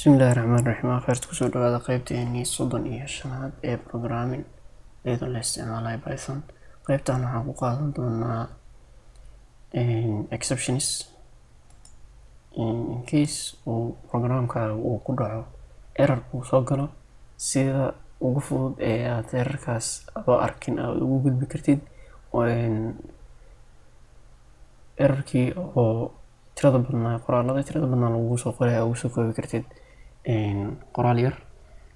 Bismillahirrahmanirrahim. Akhirtu kusoo dhawaada qaybteennii 35 ee programming iyadoo la isticmaalayo Python. Qaybtan waxaan ku qaadan doonaa exceptions in case uu programkaaga uu ku dhaco error uu soo galo, sida ugu fudud ee aad errorkaas adoo arkin aad ugu gudbi kartid errorkii oo tirada badnaa lagu soo qoray ugu soo koobi kartid qoraal yar,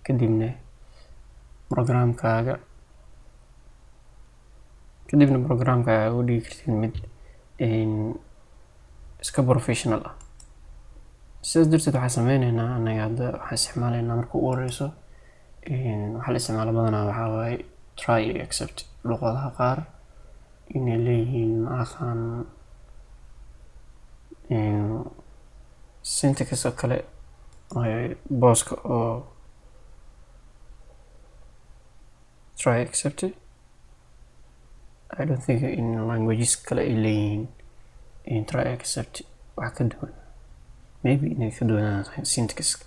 kadibna programkaaga u dhigi kartid mid iska professional ah. Sidaas darteed waxaan sameynaynaa anaga hadda waxaan isticmaalaynaa marka ugu horeyso waxaa la isticmaala badanaa waxaa waaye try iyo accept. Luqadaha qaar inay leeyihiin aqaan syntax oo kale booska oo try accept. I don't think in languages kale ay leeyihiin try accept wax ka duwan, maybe inay ka duwanaan syntax.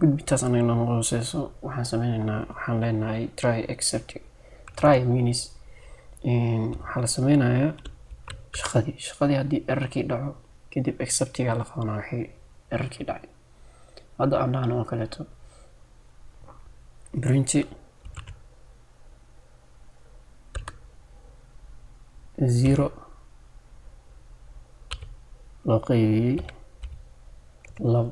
Gudbitaas anaga noo hooseyso waxaan leenahay try accept. Try means waxaa la sameynayaa shaqadii haddii errorkii dhaco kadib acceptiga la qabanaa wixii errorkii dhacay. Hadda aan dhahno oo kaleeto print 0 loo qaybiyey 2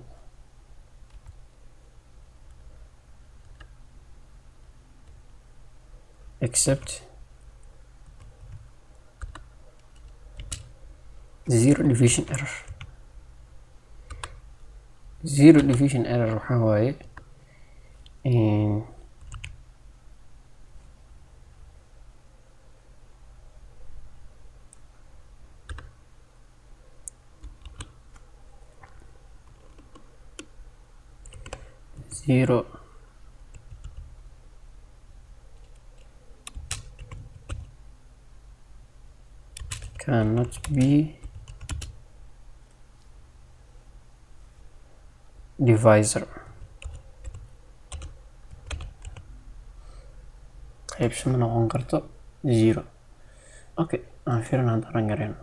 accept 0 division error. 0 division error waxaa waaye zero cannot be divisor. qaybsama noqon karto 0. Okay, aan fiirin hadda ran gareyno.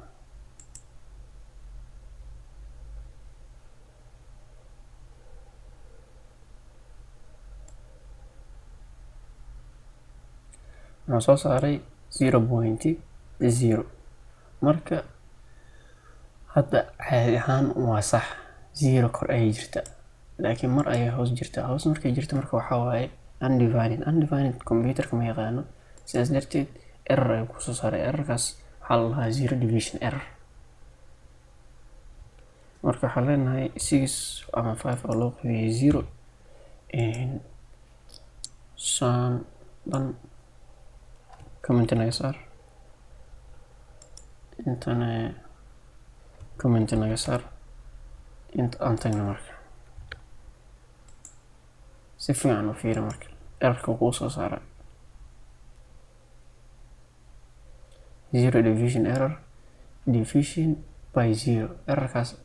waxaan soo saaray 0.0. marka hadda caadi ahaan waa sax 0 kor ayay jirtaa, laakiin mar ayay hoos jirtaa. hoos markay jirto marka waxaa waaye undefined computerka ma yaqaano. sidaas darteed error ayuu kusoo saaray. errorkaas waxaa la lahaa 0 division error. marka waxaan leenahay 6 ama 5 oo loo qaybiyey 0 saan dhan comment naga saar, intana comment naga saar, inta aan tagno marka si fiican u fiiri. marka errorka kuu soo saaray 0 division error, division by 0. errorkaas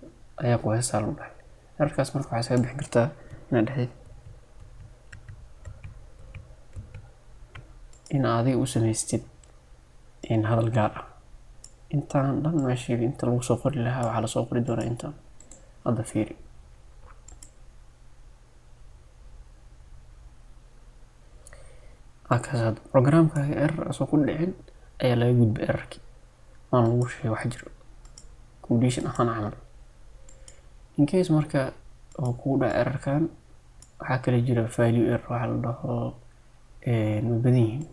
ayaa ku heesaa lagu dhahay. errorkaas marka waxaa iskaga bixin kartaa inaad dhexdid in adiga u samaystid hadal gaar ah. intaan dhan meeshii inta lagu soo qori lahaa waxaa lasoo qori doonaa intaan. hadda fiiri akaas hadda programkaaga error asoo ku dhicin ayaa laga gudbay errorkii aan lagu sheegay wax jiro condition ahaan camal. in case marka oo kugu dhaca errorkan waxaa kale jira value error waxaa la dhaho ma badan yihiin.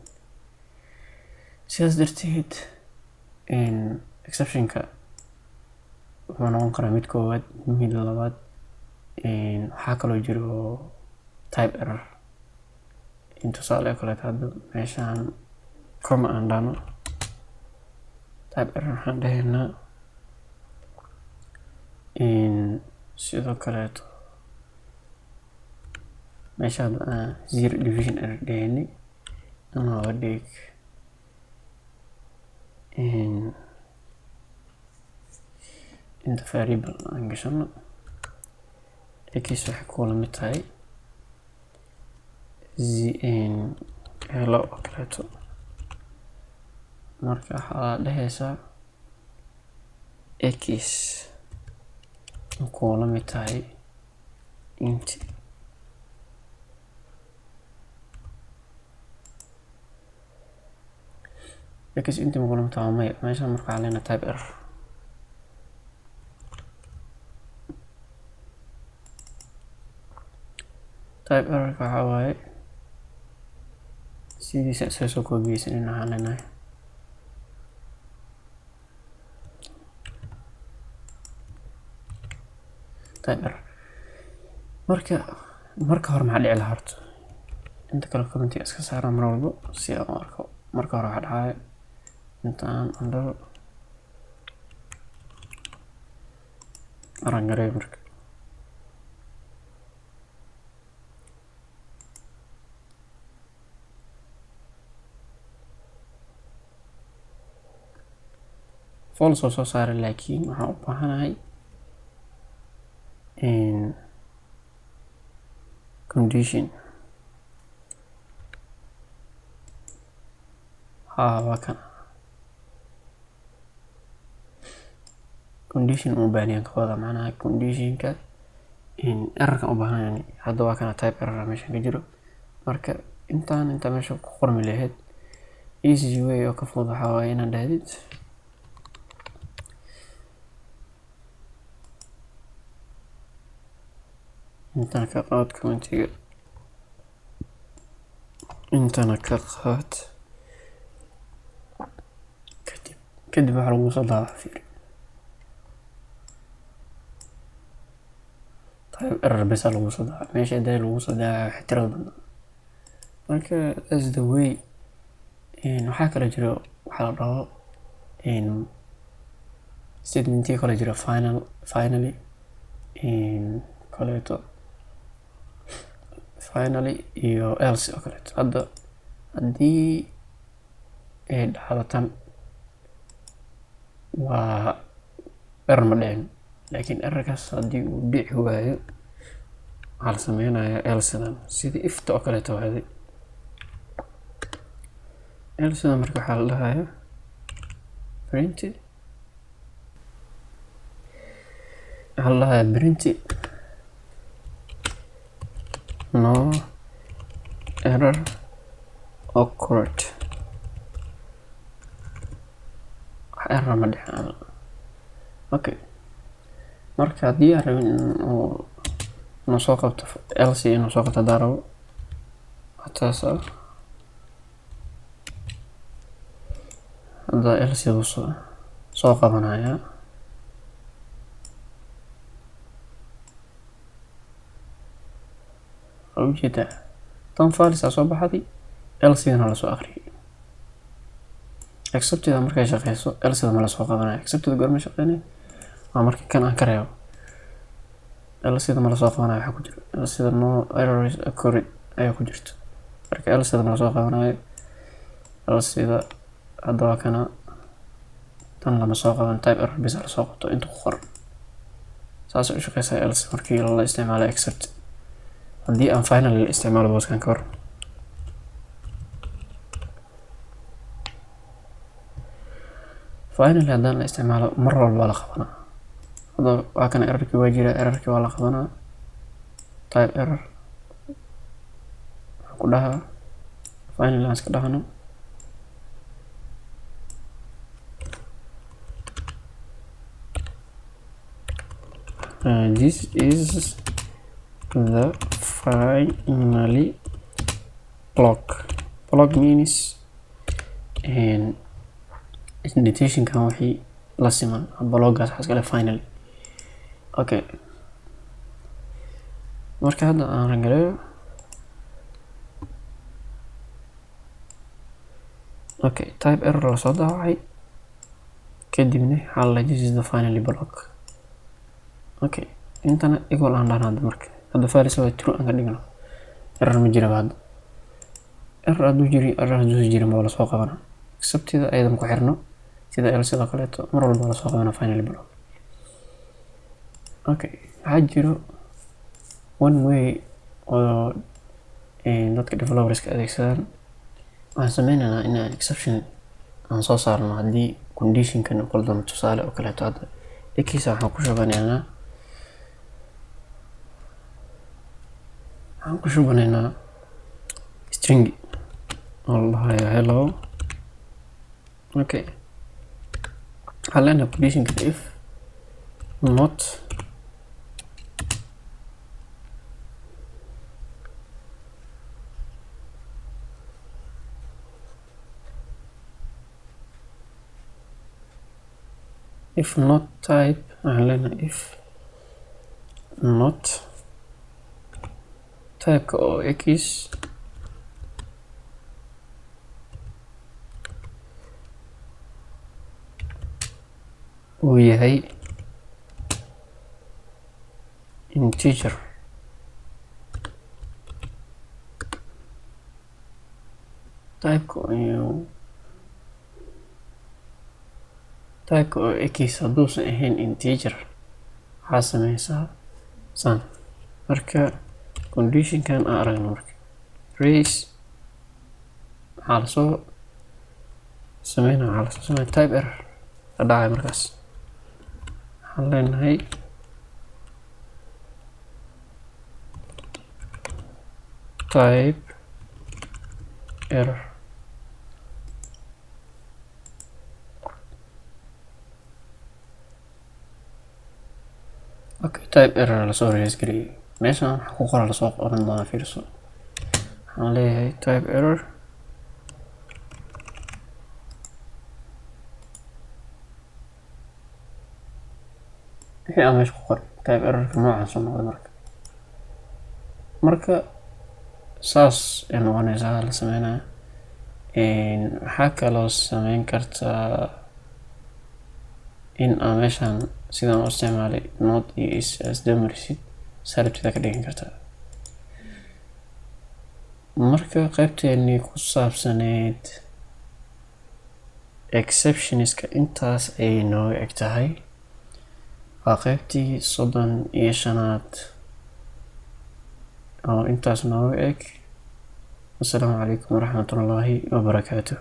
sidaas darteed exceptionka wuxuu noqon karaa mid koowaad, mid labaad. waxaa kaloo jiro type error. tusaale kaleeto hadda meeshaan comma aan dhahno type error waxaan dhahaynaa sidoo kaleeto meesha hadda 0 division error dhahaynay ama dhig inta variable aan gashano x waxay ku la mid tahay hello oo kaleeto. marka waxaa dhehaysaa x ku la mid tahay int x inta ma ku la mid tahay maya. meeshaan marka waxaa leenahay type error. type error waxaa waaye sidiisa isaga soo koobiyeysan in waxaan leenahay type error. marka hore maxaa dhici lahaa horta inta kale commentiga iska saara mar walbo si aan u arko. marka hore waxaa dhacaya intaan under arangareey marka false oo soo saaray, laakiin waxaan u baahanahay condition. waa kan condition u baahniyaan ka wada macnaha conditionka errorkan u baahanahay. hadda waa kana type error meeshan ka jiro. marka inta meesha ku qormi lahayd easy way oo ka fudud waxaa waaye inaad dhahdid intana ka qaad commentiga, intana ka qaad, kadib waxaa lagu soo daawaca fiiri type error bes lagu soo daawaca meesha haday lagu soo daawaca ixtiraam badan. marka that's the way. waxaa kale jiro waxaa la dhaho statementiga kale jiro finally kaleeto finally iyo else oo kaleeto. hadda haddii ay dhacdo tan waa error ma dhicin, laakiin errorkaas haddii uu dhici waayo waxaa la sameynayaa elsedan sidii ifta oo kaleeto waaday. elsedan marka waxaa la dhahayaa print no error occurred. error ma dhicin. okay marka haddii aan rabin inuu soo qabto else inuu soo qabto haddaan rabo taas hadda else uu soo qabanaya. ujeedaa tan faalisa soo baxday else-na la soo akhriyay. accepted markay shaqeyso else ma la soo qabanaya. accepted goorma shaqeynay waa markii kan aan ka reebo. else ma la soo qabanaya waxa ku jiro else no error occurred ayaa ku jirto. marka else ma la soo qabanayo. else hadda waa kana tan lama soo qaban type error bes la soo qabto inta ku qoran. saas u shaqeysaa else markii la isticmaalo accept. haddii aan finally la isticmaalo booskan ka hor finally haddaan la isticmaalo mar walba la qabanaa. hadda waa kana errorkii waa jira, errorkii waa la qabanaa. type error waxaan ku dhahaa finally aan iska dhahano this is the finally block means indentation kan wixii la siman bloggaas waxa iska leh finally. okay marka hadda aan rangaleeyo okay type error la soo daawacay kadibna waxaa la this is the finally block. okay intana equal aan dhahnaa marka hadda faalisa waa true aan ka dhigno error ma jiro. hadda error hadduu jirin baa la soo qabanaa. acceptida aydan ku xirno sida else sidoo kaleeto mar walba la soo qabanaa finally block. okay waxaa jiro one way oo dadka developerska adeegsadaan waxaan sameynaynaa inaan exception aan soo saarno haddii conditionkan uu qaldamo. tusaale oo kaleeto hadda ekiisa waxaan ku shubanaynaa string oo la dhahayo hello. okay, waxaan leenahay conditionkan if not type, waxaan leenahay if not typeka oo x uu yahay integer typeka oo x hadduusan ahayn integer waxaa sameysaa san. marka conditionkan aan aragno marka raise waxaa lasoo sameynaa type error la dhacay. markaas waxaan leenahay type error. okay, type error lasoo raise gariyay. meeshaan waxaa ku qoran lasoo qoran doonaa fiirso. waxaan leeyahay type error wixii aan meesha ku qoran type errorka noocaas u noqday. marka saas ay noqonaysaa la sameynaya. waxaa kaloo sameyn kartaa in aan meeshaan sidaan u isticmaalay not iyo is asdamarisid sarabtida ka dhigan kartaa. marka qaybteennii ku saabsaneyd exceptionska intaas ayay nooga eg tahay. waa qaybtii 35aad oo intaas nooga eg. assalaamu calaykum waraxmatullaahi wabarakaatuh.